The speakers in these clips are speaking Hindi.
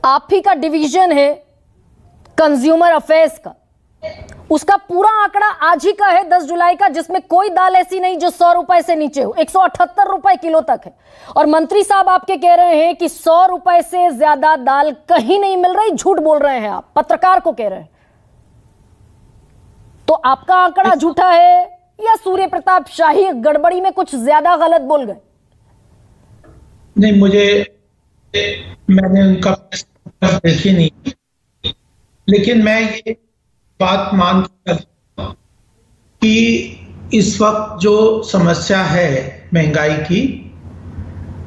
आप ही का डिवीजन है कंज्यूमर अफेयर्स का, उसका पूरा आंकड़ा आज ही का है 10 जुलाई का, जिसमें कोई दाल ऐसी नहीं जो 100 रुपए से नीचे हो, 178 रुपए किलो तक है। और मंत्री साहब आपके कह रहे हैं कि 100 रुपए से ज्यादा दाल कहीं नहीं मिल रही, झूठ बोल रहे हैं आप, पत्रकार को कह रहे हैं। तो आपका आंकड़ा झूठा है या सूर्य प्रताप शाही गड़बड़ी में कुछ ज्यादा गलत बोल गए? नहीं, मैंने उनका देखी नहीं, लेकिन मैं ये बात मानता हूं कि इस वक्त जो समस्या है महंगाई की,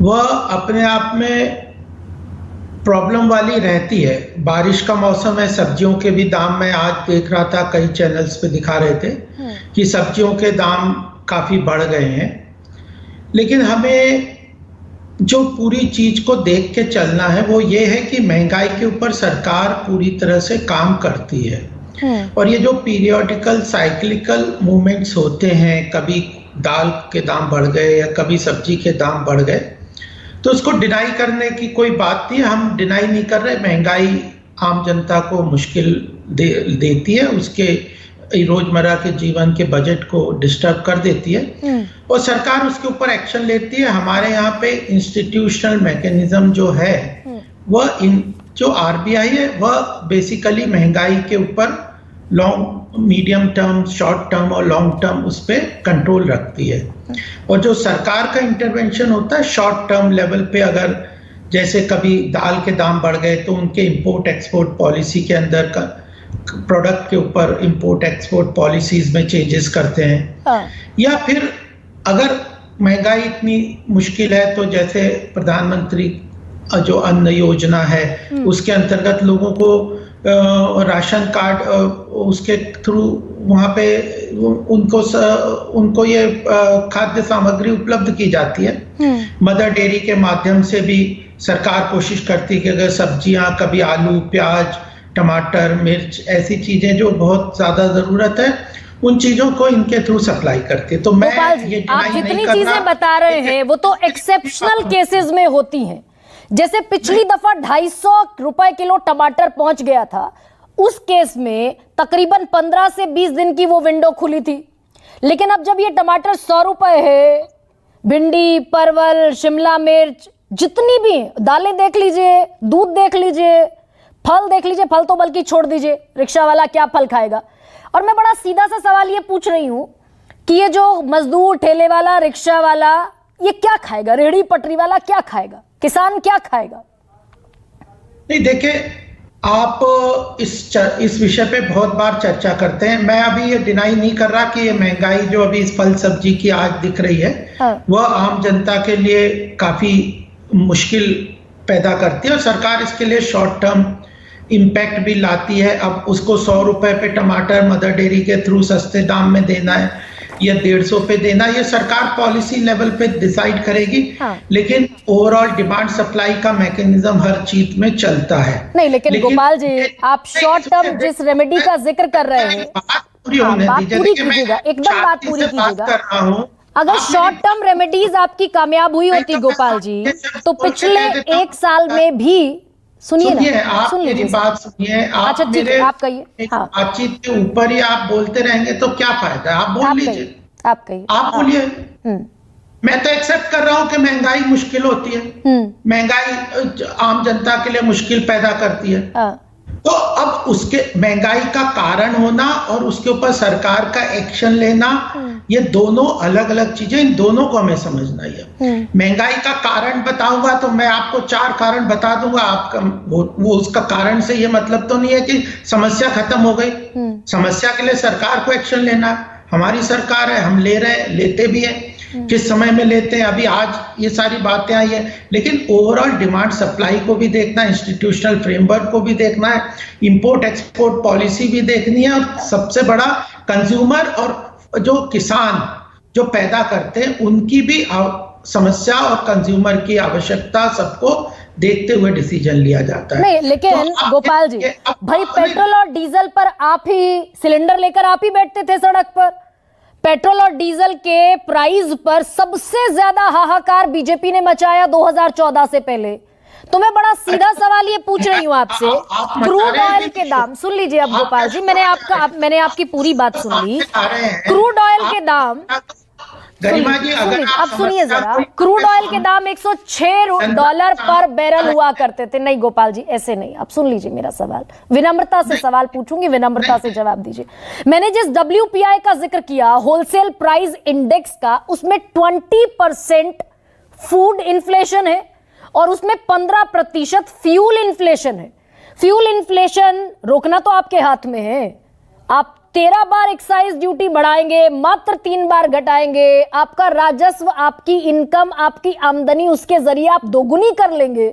वह अपने आप में प्रॉब्लम वाली रहती है। बारिश का मौसम है, सब्जियों के भी दाम मैं आज देख रहा था, कई चैनल्स पे दिखा रहे थे कि सब्जियों के दाम काफी बढ़ गए हैं। लेकिन हमें जो पूरी चीज को देख के चलना है वो ये है कि महंगाई के ऊपर सरकार पूरी तरह से काम करती है। और ये जो पीरियोडिकल साइक्लिकल मूवमेंट्स होते हैं, कभी दाल के दाम बढ़ गए या कभी सब्जी के दाम बढ़ गए, तो उसको डिनाई करने की कोई बात नहीं है। हम डिनाई नहीं कर रहे। महंगाई आम जनता को मुश्किल देती है, उसके रोजमर्रा के जीवन के बजट को डिस्टर्ब कर देती है और सरकार उसके ऊपर एक्शन लेती है। हमारे यहाँ पे इंस्टीट्यूशनल मैकेनिज्म जो है वह जो आरबीआई है वह बेसिकली महंगाई के ऊपर long medium term, short term और लॉन्ग टर्म उस पर कंट्रोल रखती है। और जो सरकार का इंटरवेंशन होता है शॉर्ट टर्म लेवल पे, अगर जैसे कभी दाल के दाम बढ़ गए तो उनके इंपोर्ट एक्सपोर्ट पॉलिसी के अंदर का प्रोडक्ट के ऊपर इंपोर्ट एक्सपोर्ट पॉलिसीज में चेंजेस करते हैं। या फिर अगर महंगाई इतनी मुश्किल है तो जैसे प्रधानमंत्री जो अन्न योजना है उसके अंतर्गत लोगों को राशन कार्ड उसके थ्रू वहां पे उनको ये खाद्य सामग्री उपलब्ध की जाती है। मदर डेयरी के माध्यम से भी सरकार कोशिश करती है कि अगर सब्जियां, कभी आलू, प्याज, टमाटर, मिर्च, ऐसी चीजें जो बहुत ज्यादा जरूरत है उन चीजों को इनके थ्रू सप्लाई करती है। तो मैं ये आप जितनी चीजें बता रहे हैं वो तो एक्सेप्शनल केसेस में होती हैं। जैसे पिछली दफा 250 रुपए किलो टमाटर पहुंच गया था, उस केस में तकरीबन 15 से 20 दिन की वो विंडो खुली थी। लेकिन अब जब ये टमाटर 100 रुपए है, भिंडी, परवल, शिमला मिर्च, जितनी भी दालें देख लीजिए, दूध देख लीजिए, फल देख लीजिए, फल तो बल्कि छोड़ दीजिए, रिक्शा वाला क्या फल खाएगा। और मैं बड़ा सीधा सा सवाल ये पूछ रही हूं कि ये जो मजदूर, ठेले वाला, रिक्शा वाला, ये क्या खाएगा? रेहड़ी पटरी वाला क्या खाएगा? किसान क्या खाएगा? नहीं, देखिए, आप इस विषय पे बहुत बार चर्चा करते हैं। मैं अभी ये डिनाई नहीं कर रहा कि ये महंगाई जो अभी इस फल सब्जी की आज दिख रही है वह आम जनता के लिए काफी मुश्किल पैदा करती है और सरकार इसके लिए शॉर्ट टर्म इम्पैक्ट भी लाती है। अब उसको 100 रुपए पे टमाटर मदर डेयरी के थ्रू सस्ते दाम में देना है या 150 पे देना, ये सरकार पॉलिसी लेवल पे डिसाइड करेगी। लेकिन ओवरऑल डिमांड सप्लाई का मैकेनिज्म हर चीज में चलता है। नहीं, लेकिन गोपाल जी, आप शॉर्ट टर्म जिस रेमेडी का जिक्र कर रहे हैं, बात पूरी होने दीजिए, एकदम बात पूरी कीजिएगा। अगर शॉर्ट टर्म रेमेडीज आपकी कामयाब हुई होती गोपाल जी, तो पिछले 1 साल में भी सुनिए ना, आप मेरी बात सुनिए। अच्छा ठीक है, आप कहिए। बातचीत के ऊपर ही आप बोलते रहेंगे तो क्या फायदा है? आप बोल लीजिए, आप कहिए, आप बोलिए। मैं तो एक्सेप्ट कर रहा हूं कि महंगाई मुश्किल होती है, महंगाई आम जनता के लिए मुश्किल पैदा करती है। तो अब उसके महंगाई का कारण होना और उसके ऊपर सरकार का एक्शन लेना, ये दोनों अलग अलग चीजें, इन दोनों को हमें समझना है। महंगाई का कारण बताऊंगा तो मैं आपको 4 कारण बता दूंगा, आपका वो उसका कारण से ये मतलब तो नहीं है कि समस्या खत्म हो गई। समस्या के लिए सरकार को एक्शन लेना, हमारी सरकार है, हम ले रहे हैं, लेते भी हैं, किस समय में लेते हैं, अभी आज ये सारी बातें आई है। लेकिन ओवरऑल डिमांड सप्लाई को भी देखना है, इंस्टीट्यूशनल फ्रेमवर्क को भी देखना है, इंपोर्ट एक्सपोर्ट पॉलिसी भी देखनी है, और सबसे बड़ा कंज्यूमर और जो किसान जो पैदा करते हैं उनकी भी समस्या और कंज्यूमर की आवश्यकता सबको देखते हुए डिसीजन लिया जाता है। नहीं, लेकिन तो गोपाल जी, भाई पेट्रोल और डीजल पर आप ही सिलेंडर लेकर आप ही बैठते थे सड़क पर। पेट्रोल और डीजल के प्राइस पर सबसे ज्यादा हाहाकार बीजेपी ने मचाया 2014 से पहले। तो मैं बड़ा सीधा सवाल सवाल ये पूछ रही हूँ आपसे, आप बता क्रूड रहे हैं ऑयल के दाम, सुन लीजिए अब गोपाल जी, मैंने आपकी पूरी बात सुन ली। क्रूड ऑयल के दाम, गरिमा जी, अगर अब सुनिए जरा, क्रूड ऑयल के दाम $106 पर बैरल हुआ करते थे। नहीं गोपाल जी, ऐसे नहीं। अब सुन लीजिए मेरा सवाल, विनम्रता से सवाल पूछूंगी, विनम्रता से जवाब दीजिए। मैंने जिस WPI का जिक्र किया, होलसेल प्राइस इंडेक्स का, उसमें 20% फूड इन्फ्लेशन है और उसमें 15% फ्यूल इन्फ्लेशन है। फ्यूल इन्फ्लेशन रोकना तो आपके हाथ में है। आप 13 बार एक्साइज ड्यूटी बढ़ाएंगे, मात्र 3 बार घटाएंगे, आपका राजस्व, आपकी इनकम, आपकी आमदनी, उसके जरिए आप दोगुनी कर लेंगे,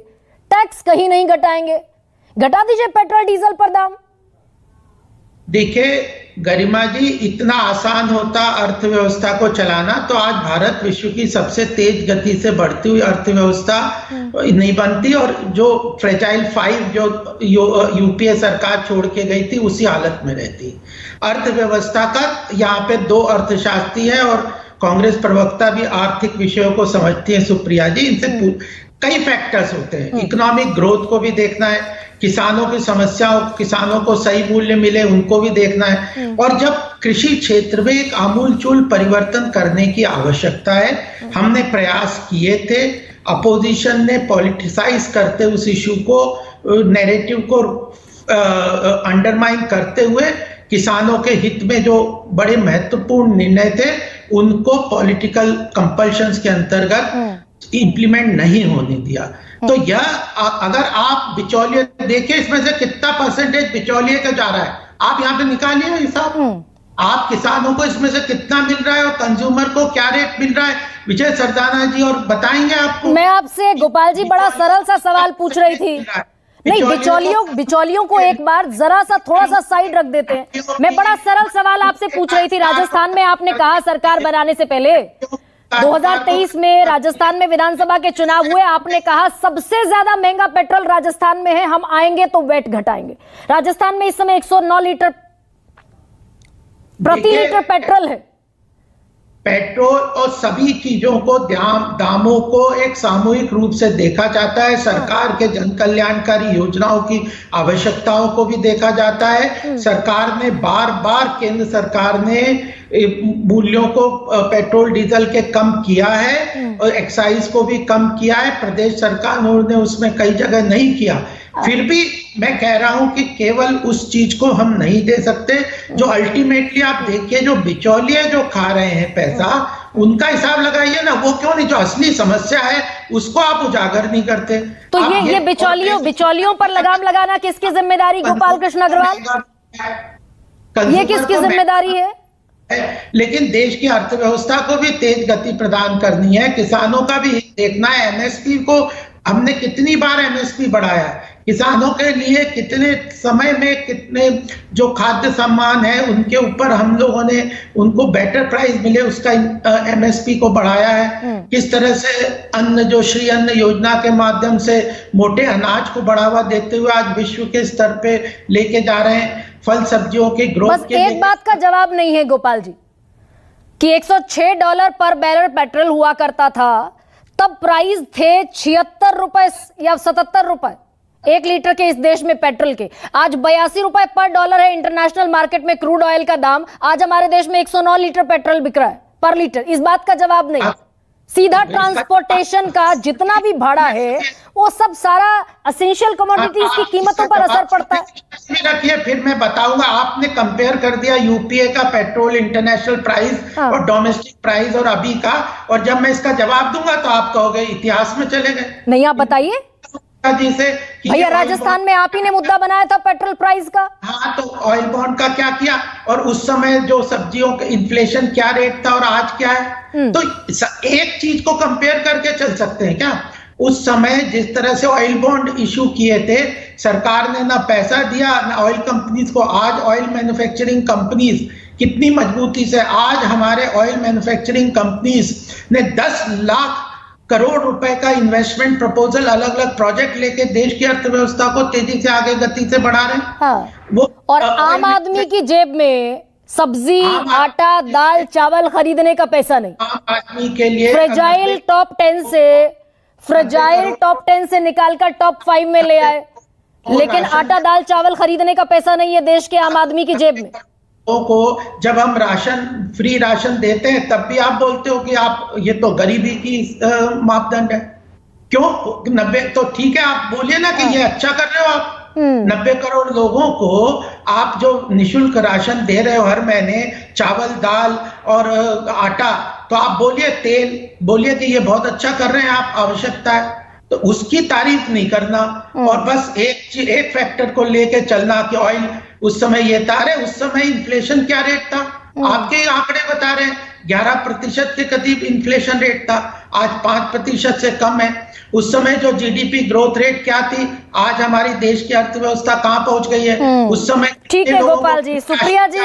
टैक्स कहीं नहीं घटाएंगे। घटा दीजिए पेट्रोल डीजल पर दाम। देखिए गरिमा जी, इतना आसान होता अर्थव्यवस्था को चलाना तो आज भारत विश्व की सबसे तेज गति से बढ़ती हुई अर्थव्यवस्था नहीं बनती, और जो फ्रेजाइल 5 जो यूपीए सरकार छोड़ के गई थी उसी हालत में रहती। अर्थव्यवस्था का यहाँ पे 2 अर्थशास्त्री है और कांग्रेस प्रवक्ता भी आर्थिक विषयों को समझती है, सुप्रिया जी। इनसे कई फैक्टर्स होते हैं, इकोनॉमिक ग्रोथ को भी देखना है, किसानों की समस्याओं, किसानों को सही मूल्य मिले उनको भी देखना है, और जब कृषि क्षेत्र में एक आमूलचूल परिवर्तन करने की आवश्यकता है, हमने प्रयास किए थे। अपोजिशन ने पॉलिटिसाइज करते उस इशू को, नैरेटिव को अंडरमाइन करते हुए किसानों के हित में जो बड़े महत्वपूर्ण निर्णय थे उनको पॉलिटिकल कंपल्शंस के अंतर्गत इंप्लीमेंट नहीं होने दिया। तो यह अगर आप बिचौलिए देखिए, इसमें से कितना परसेंटेज बिचौलिए का जा रहा है, आप यहाँ पे निकालिए हिसाब। आप किसानों को इसमें से कितना मिल रहा है और कंज्यूमर को क्या रेट मिल रहा है, विजय सरदाना जी और बताएंगे आपको। मैं आपसे गोपाल जी बड़ा सरल सा सवाल पूछ रही थी। नहीं, बिचौलियों को एक बार जरा सा थोड़ा सा साइड रख देते हैं। मैं बड़ा सरल सवाल आपसे पूछ रही थी। राजस्थान में आपने कहा सरकार बनाने से पहले 2023 में राजस्थान में विधानसभा के चुनाव हुए, आपने कहा सबसे ज्यादा महंगा पेट्रोल राजस्थान में है, हम आएंगे तो वैट घटाएंगे। राजस्थान में इस समय 109 लीटर प्रति लीटर पेट्रोल है। पेट्रोल और सभी चीजों को दामों को एक सामूहिक रूप से देखा जाता है। सरकार के जन कल्याणकारी योजनाओं की आवश्यकताओं को भी देखा जाता है। सरकार ने बार बार, केंद्र सरकार ने मूल्यों को पेट्रोल डीजल के कम किया है और एक्साइज को भी कम किया है। प्रदेश सरकार ने उसमें कई जगह नहीं किया। फिर भी मैं कह रहा हूं कि केवल उस चीज को हम नहीं दे सकते जो अल्टीमेटली, आप देखिए जो बिचौलिए जो खा रहे हैं पैसा, उनका हिसाब लगाइए ना। वो क्यों नहीं, जो असली समस्या है उसको आप उजागर नहीं करते। तो ये बिचौलियों पर लगाम लगाना किसकी जिम्मेदारी, गोपाल कृष्ण अग्रवाल? ये किसकी जिम्मेदारी है? लेकिन देश की अर्थव्यवस्था को भी तेज गति प्रदान करनी है, किसानों का भी देखना है। एमएसपी को हमने कितनी बार एमएसपी बढ़ाया, किसानों के लिए कितने समय में कितने जो खाद्य सामान है उनके ऊपर हम लोगों ने उनको बेटर प्राइस मिले उसका एमएसपी को बढ़ाया है। किस तरह से अन्न, जो श्री अन्न योजना के माध्यम से मोटे अनाज को बढ़ावा देते हुए आज विश्व के स्तर पे लेके जा रहे हैं। फल सब्जियों के ग्रोथ के एक बात का जवाब नहीं है गोपाल जी कि $106 पर बैरल पेट्रोल हुआ करता था, तब प्राइस थे 76 रुपए या 77 रुपए 1 लीटर के इस देश में पेट्रोल के। आज 82 रुपए पर डॉलर है इंटरनेशनल मार्केट में क्रूड ऑयल का दाम। आज हमारे देश में 109 लीटर पेट्रोल बिक रहा है पर लीटर। इस बात का जवाब नहीं। सीधा ट्रांसपोर्टेशन का जितना भी भाड़ा है वो सब सारा एसेंशियल कमोडिटीज की कीमतों पर असर पड़ता है। रखिए, फिर मैं बताऊंगा। आपने कंपेयर कर दिया यूपीए का पेट्रोल इंटरनेशनल प्राइस और डोमेस्टिक प्राइस और अभी का, और जब मैं इसका जवाब दूंगा तो आप कहोगे इतिहास में चले गए। नहीं, आप बताइए जी से भैया, राजस्थान में आप ही ने मुद्दा बनाया था पेट्रोल प्राइस का। हाँ, तो ऑयल बॉन्ड का क्या किया, और उस समय जो सब्जियों का इन्फ्लेशन क्या रेट था और आज क्या है। तो एक चीज को कंपेयर करके चल सकते हैं क्या? उस समय जिस तरह से ऑयल बॉन्ड इशू किए थे, सरकार ने ना पैसा दिया ना ऑयल कंपनीज को। आज ऑयल मैन्युफैक्चरिंग कंपनीज कितनी मजबूती से, आज हमारे ऑयल मैन्युफैक्चरिंग कंपनीज ने 10 लाख करोड़ रुपए का इन्वेस्टमेंट प्रपोजल, अलग अलग प्रोजेक्ट लेके देश की अर्थव्यवस्था को तेजी से आगे गति से बढ़ा रहे हैं। हाँ। वो और आम आदमी की जेब में सब्जी, आटा, दाल, चावल खरीदने का पैसा नहीं। आम आदमी के लिए फ्रेजाइल टॉप 10 से निकालकर टॉप 5 में ले आए। लेकिन आटा दाल चावल खरीदने का पैसा नहीं है देश के आम आदमी की जेब में। को जब हम राशन फ्री राशन देते हैं तब भी आप बोलते हो कि आप ये तो गरीबी की मापदंड है। क्यों 90 तो ठीक है, आप बोलिए ना कि ये अच्छा कर रहे हो आप। 90 करोड़ लोगों को आप जो निशुल्क राशन दे रहे हो हर महीने, चावल दाल और आटा, तो आप बोलिए तेल, बोलिए कि ये बहुत अच्छा कर रहे हैं आप, आवश्यकता है तो उसकी तारीफ नहीं करना और बस एक फैक्टर को लेके चलना कि ऑयल उस समय ये था। अरे उस समय इन्फ्लेशन क्या रेट था? आपके आंकड़े बता रहे हैं 11% के करीब इन्फ्लेशन रेट था, आज 5% से कम है। उस समय जो जीडीपी ग्रोथ रेट क्या थी, आज हमारी देश की अर्थव्यवस्था कहां पहुंच गई है। उस समय ठीक है गोपाल जी, सुप्रिया जी।